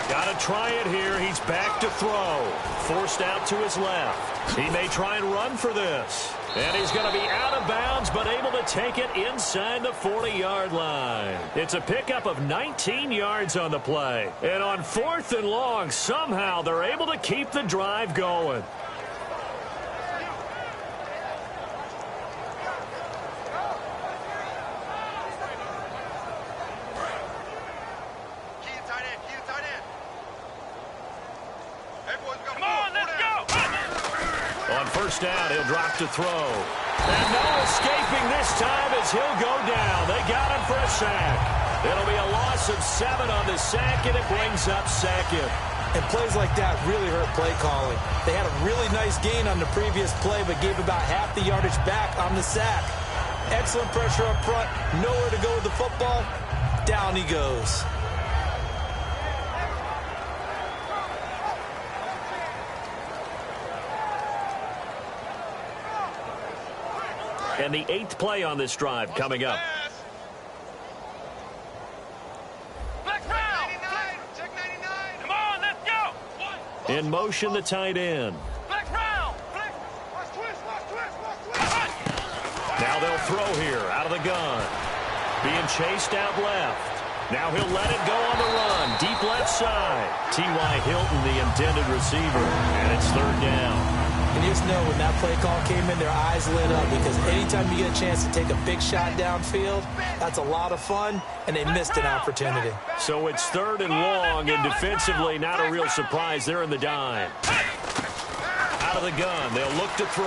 S2: Got to try it here. He's back to throw. Forced out to his left. He may try and run for this. And he's going to be out of bounds, but able to take it inside the 40-yard line. It's a pickup of 19 yards on the play. And on 4th and long, somehow they're able to keep the drive going. On 1st down, he'll drop to throw. And no escaping this time as he'll go down. They got him for a sack. It'll be a loss of 7 on the sack, and it brings up 2nd.
S4: And plays like that really hurt play calling. They had a really nice gain on the previous play, but gave about half the yardage back on the sack. Excellent pressure up front. Nowhere to go with the football. Down he goes.
S2: And the 8th play on this drive coming up. In motion, the tight end. Now they'll throw here out of the gun. Being chased out left. Now he'll let it go on the run. Deep left side. T.Y. Hilton, the intended receiver. And it's 3rd down.
S4: And you just know when that play call came in, their eyes lit up because anytime you get a chance to take a big shot downfield, that's a lot of fun, and they missed an opportunity.
S2: So it's 3rd and long, and defensively not a real surprise. They're in the dime. out of the gun. They'll look to throw.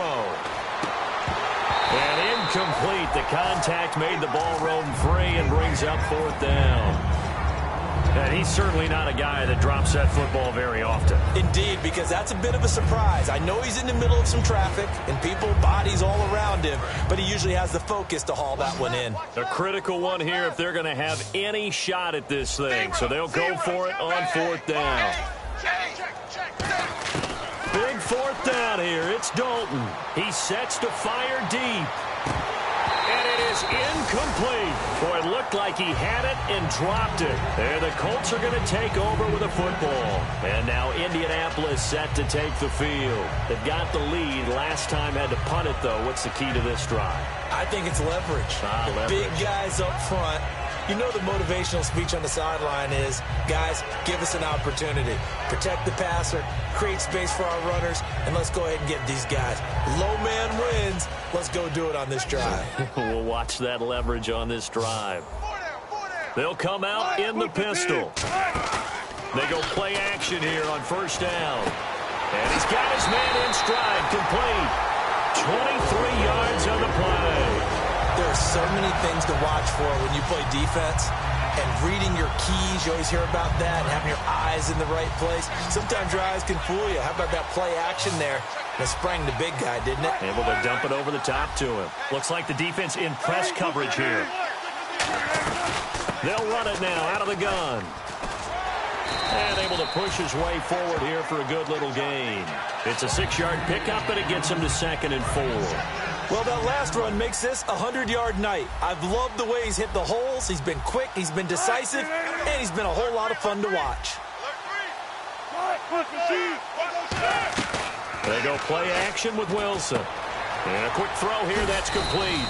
S2: And incomplete. The contact made the ball roam free and brings up 4th down. And he's certainly not a guy that drops that football very often.
S4: Indeed, because that's a bit of a surprise. I know he's in the middle of some traffic and people, bodies all around him, but he usually has the focus to haul that one in.
S2: A critical one here if they're going to have any shot at this thing. So they'll go for it on 4th down. Big 4th down here. It's Dalton. He sets to fire deep. And it is incomplete. Boy, it looked like he had it and dropped it. And the Colts are going to take over with a football. And now Indianapolis set to take the field. They've got the lead. Last time had to punt it, though. What's the key to this drive?
S4: I think it's leverage.
S2: Leverage.
S4: Big guys up front. You know the motivational speech on the sideline is, guys, give us an opportunity. Protect the passer, create space for our runners, and let's go ahead and get these guys. Low man wins. Let's go do it on this drive.
S2: We'll watch that leverage on this drive. They'll come out in the pistol. They go play action here on 1st down. And he's got his man in stride, complete. 23 yards on the play.
S4: There are so many things to watch for when you play defense, and reading your keys, you always hear about that, and having your eyes in the right place. Sometimes your eyes can fool you. How about that play action there? That sprang the big guy, didn't it?
S2: Able to dump it over the top to him. Looks like the defense in press coverage here. They'll run it now out of the gun. And able to push his way forward here for a good little gain. It's a 6-yard pickup, and it gets him to 2nd and 4.
S4: Well, that last run makes this a 100-yard night. I've loved the way he's hit the holes. He's been quick, he's been decisive, and he's been a whole lot of fun to watch.
S2: They go play action with Wilson. And a quick throw here, that's complete.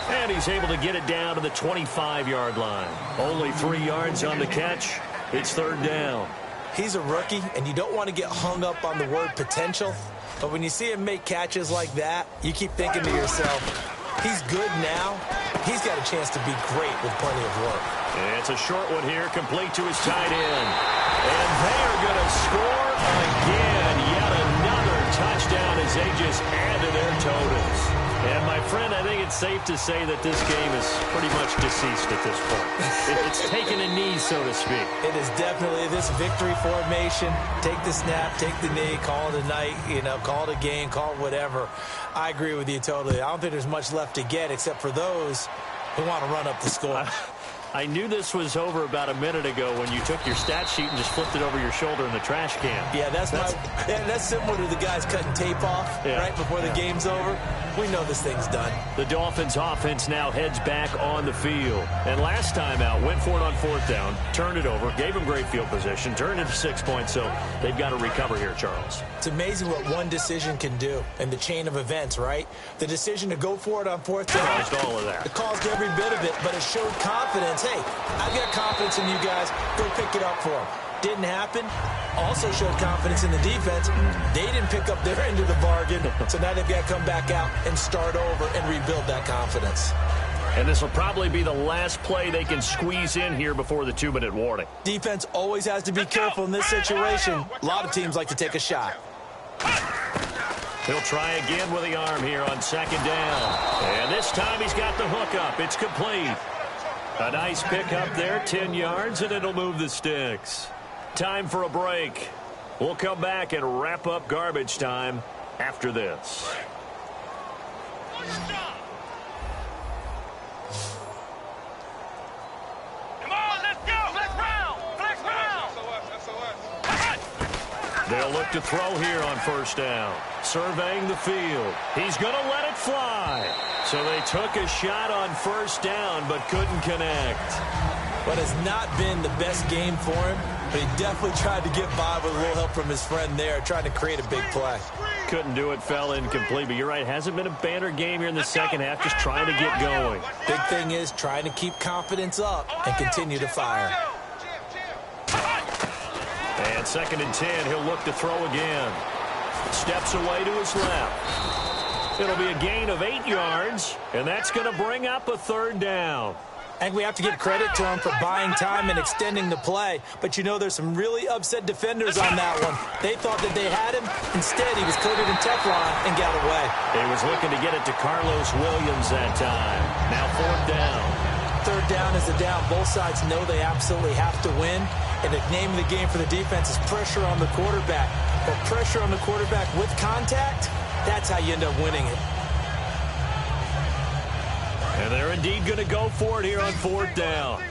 S2: And he's able to get it down to the 25-yard line. Only 3 yards on the catch. It's 3rd down.
S4: He's a rookie, and you don't want to get hung up on the word potential. But when you see him make catches like that, you keep thinking to yourself, he's good now. He's got a chance to be great with plenty of work.
S2: And it's a short one here, complete to his tight end. And they are going to score again. Yet another touchdown as they just add to their totals. And, my friend, I think it's safe to say that this game is pretty much deceased at this point. It's taken a knee, so to speak.
S4: It is definitely this victory formation. Take the snap, take the knee, call it a night, call it a game, call it whatever. I agree with you totally. I don't think there's much left to get except for those who want to run up the score.
S2: I knew this was over about a minute ago when you took your stat sheet and just flipped it over your shoulder in the trash can.
S4: Yeah, that's similar to the guys cutting tape off right before the game's over. We know this thing's done.
S2: The Dolphins offense now heads back on the field. And last time out, went for it on 4th down, turned it over, gave them great field position, turned it to 6 points, so they've got to recover here, Charles.
S4: It's amazing what one decision can do in the chain of events, right? The decision to go for it on 4th down.
S2: Caused all of that.
S4: It caused every bit of it, but it showed confidence. Hey, I've got confidence in you guys. Go pick it up for them. Didn't happen. Also showed confidence in the defense. They didn't pick up their end of the bargain, so now they've got to come back out and start over and rebuild that confidence.
S2: And this will probably be the last play they can squeeze in here before the 2-minute warning.
S4: Defense always has to be careful in this situation. A lot of teams like to take a shot.
S2: He'll try again with the arm here on 2nd down. And this time he's got the hook up. It's complete. A nice pickup there, 10 yards, and it'll move the sticks. Time for a break. We'll come back and wrap up garbage time after this.
S3: Come on, let's go! Flex round! Flex round!
S2: They'll look to throw here on 1st down. Surveying the field. He's going to let it fly. So they took a shot on 1st down, but couldn't connect.
S4: What has not been the best game for him, but he definitely tried to get by with a little help from his friend there, trying to create a big play.
S2: Couldn't do it, fell incomplete, but you're right, hasn't been a banner game here in the second half, just trying to get going.
S4: Big thing is trying to keep confidence up and continue to fire.
S2: And 2nd and 10, he'll look to throw again. Steps away to his left. It'll be a gain of 8 yards, and that's going to bring up a 3rd down.
S4: I think we have to give credit to him for buying time and extending the play. But, you know, there's some really upset defenders on that one. They thought that they had him. Instead, he was coated in Teflon and got away.
S2: He was looking to get it to Carlos Williams that time. Now 4th down.
S4: 3rd down is the down. Both sides know they absolutely have to win. And the name of the game for the defense is pressure on the quarterback. But pressure on the quarterback with contact, that's how you end up winning it.
S2: And they're indeed going to go for it here on 4th down.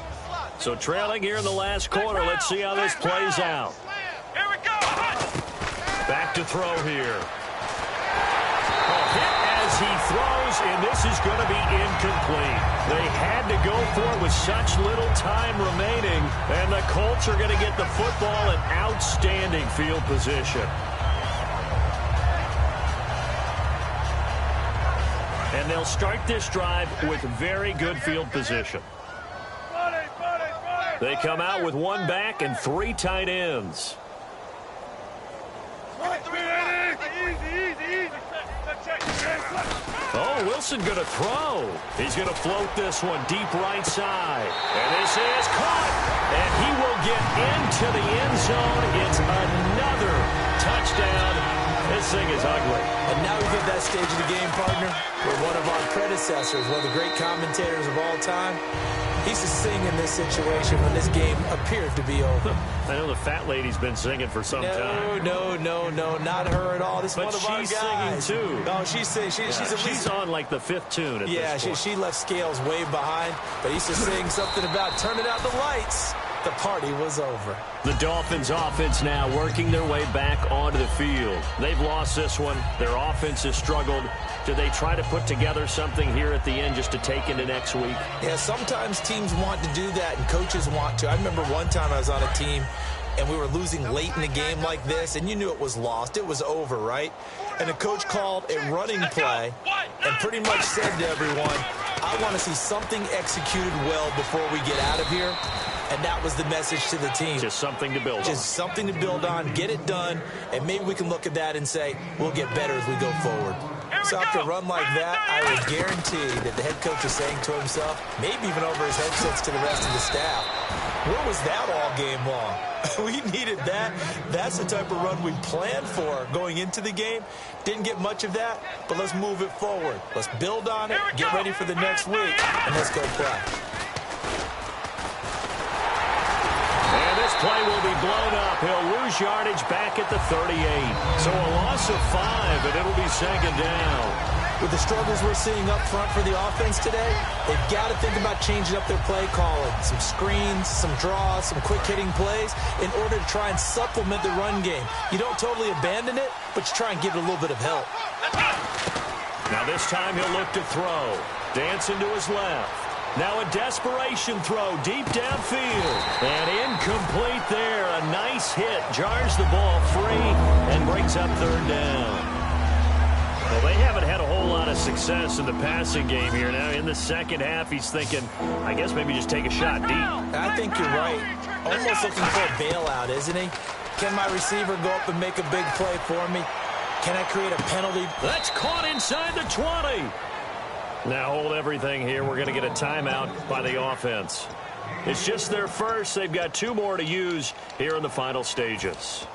S2: So trailing here in the last quarter. Let's see how this plays out.
S3: Here we go.
S2: Back to throw here. Hit as he throws, and this is going to be incomplete. They had to go for it with such little time remaining, and the Colts are going to get the football in outstanding field position. And they'll start this drive with very good field position. They come out with 1 back and 3 tight ends. Oh, Wilson going to throw. He's going to float this one deep right side. And this is caught. And he will get into the end zone. It's another touchdown. This thing is ugly.
S4: And now we get that stage of the game, partner, where one of our predecessors, one of the great commentators of all time, he's to sing in this situation when this game appeared to be over.
S2: I know the fat lady's been singing for some time.
S4: No, not her at all. This is one of our guys.
S2: But she's singing, too.
S4: No, she's singing. She's
S2: on, like, the 5th tune at this point.
S4: She left Scales way behind, but he's just saying something about turning out the lights. The party was over.
S2: The Dolphins offense now working their way back onto the field. They've lost this one. Their offense has struggled. Do they try to put together something here at the end just to take into next week?
S4: Yeah, sometimes teams want to do that and coaches want to. I remember one time I was on a team and we were losing late in a game like this, and you knew it was lost. It was over, right? And the coach called a running play and pretty much said to everyone, I want to see something executed well before we get out of here. And that was the message to the team.
S2: Just something to build on.
S4: Just something to build on, get it done, and maybe we can look at that and say, we'll get better as we go forward. So after a run like that, I would guarantee that the head coach is saying to himself, maybe even over his headsets to the rest of the staff, where was that all game long? We needed that. That's the type of run we planned for going into the game. Didn't get much of that, but let's move it forward. Let's build on it, get ready for the next week, and let's go play.
S2: This play will be blown up. He'll lose yardage back at the 38. So a loss of 5, and it'll be 2nd down.
S4: With the struggles we're seeing up front for the offense today, they've got to think about changing up their play calling. Some screens, some draws, some quick-hitting plays in order to try and supplement the run game. You don't totally abandon it, but you try and give it a little bit of help.
S2: Now this time he'll look to throw. Dancing to his left. Now a desperation throw deep downfield. And incomplete there. A nice hit. Jars the ball free and brings up 3rd down. Well, they haven't had a whole lot of success in the passing game here. Now in the second half, he's thinking, I guess maybe just take a shot deep.
S4: I think you're right. Almost looking for a bailout, isn't he? Can my receiver go up and make a big play for me? Can I create a penalty?
S2: That's caught inside the 20. Now hold everything here. We're going to get a timeout by the offense. It's just their first. They've got 2 more to use here in the final stages.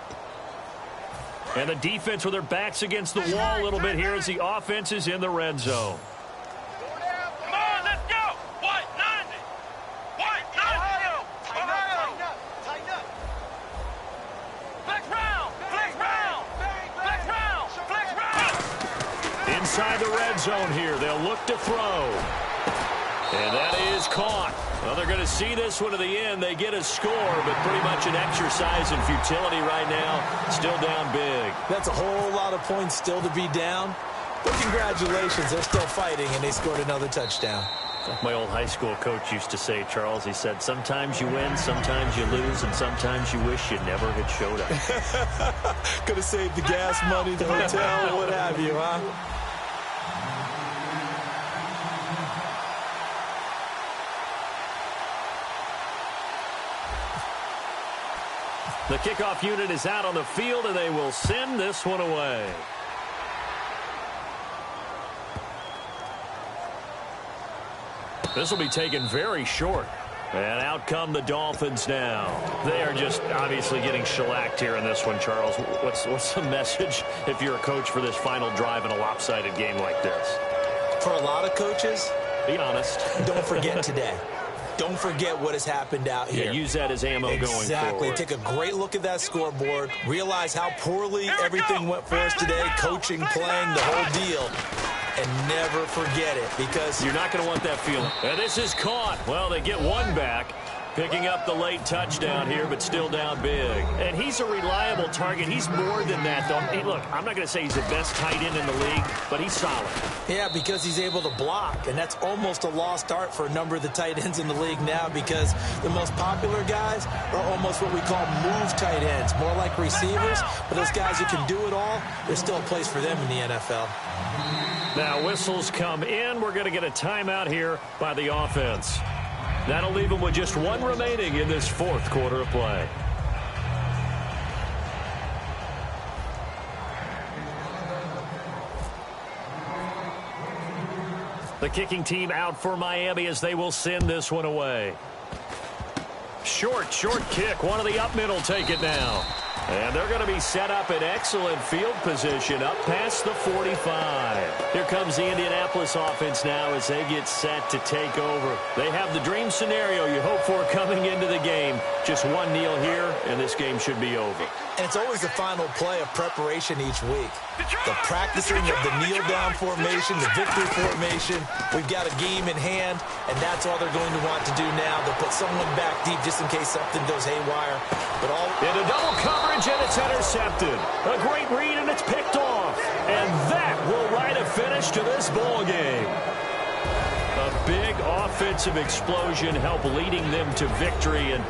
S2: And the defense with their backs against the wall a little bit here as the offense is in the red zone.
S3: Come on, let's go. White 90. White 90. Tighten up. Flex round. Flex round. Flex round. Flex round.
S2: Inside the red zone here. They'll look to throw. And that is caught. Well, they're going to see this one to the end. They get a score, but pretty much an exercise in futility right now. Still down big.
S4: That's a whole lot of points still to be down. But congratulations, they're still fighting, and they scored another touchdown.
S2: Like my old high school coach used to say, Charles, he said, sometimes you win, sometimes you lose, and sometimes you wish you never had showed up.
S4: Could have saved the gas money, the hotel, what have you, huh?
S2: The kickoff unit is out on the field, and they will send this one away. This will be taken very short. And out come the Dolphins now. They are just obviously getting shellacked here in this one, Charles. What's the message if you're a coach for this final drive in a lopsided game like this?
S4: For a lot of coaches,
S2: be honest.
S4: Don't forget today. Don't forget what has happened out here.
S2: Yeah, use that as ammo going forward.
S4: Exactly. Take a great look at that scoreboard. Realize how poorly everything went for us today. Coaching, playing, the whole deal. And never forget it, because
S2: you're not going to want that feeling. And this is caught. Well, they get one back. Picking up the late touchdown here, but still down big. And he's a reliable target. He's more than that, though. Hey, look, I'm not going to say he's the best tight end in the league, but he's solid.
S4: Yeah, because he's able to block, and that's almost a lost art for a number of the tight ends in the league now, because the most popular guys are almost what we call move tight ends, more like receivers. But those guys who can do it all, there's still a place for them in the NFL.
S2: Now whistles come in. We're going to get a timeout here by the offense. That'll leave them with just one remaining in this fourth quarter of play. The kicking team out for Miami as they will send this one away. Short kick. One of the up middle take it now. And they're going to be set up in excellent field position up past the 45. Here comes the Indianapolis offense now as they get set to take over. They have the dream scenario you hope for coming into the game. Just one kneel here, and this game should be over.
S4: And it's always the final play of preparation each week. The practicing of the kneel-down formation, the victory formation. We've got a game in hand, and that's all they're going to want to do now. They'll put someone back deep just in case something goes haywire. But all
S2: into double coverage, and it's intercepted. A great read, and it's picked off. And that will write a finish to this ball game. A big offensive explosion helped leading them to victory, and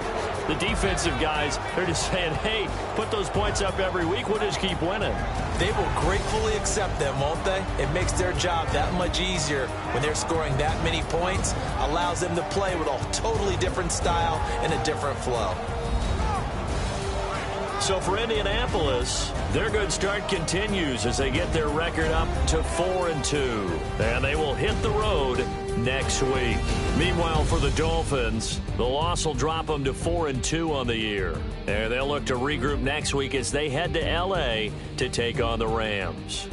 S2: the defensive guys, they're just saying, hey, put those points up every week. We'll just keep winning.
S4: They will gratefully accept them, won't they? It makes their job that much easier when they're scoring that many points. Allows them to play with a totally different style and a different flow.
S2: So for Indianapolis, their good start continues as they get their record up to 4-2. And they will hit the road next week. Meanwhile, for the Dolphins, the loss will drop them to 4-2 on the year. And they'll look to regroup next week as they head to L.A. to take on the Rams.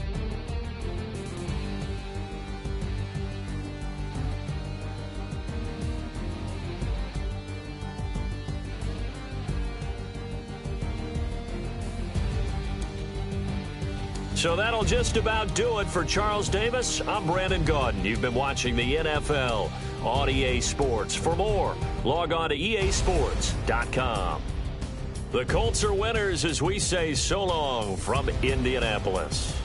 S2: So that'll just about do it for Charles Davis. I'm Brandon Gaudin. You've been watching the NFL on EA Sports. For more, log on to easports.com. The Colts are winners as we say so long from Indianapolis.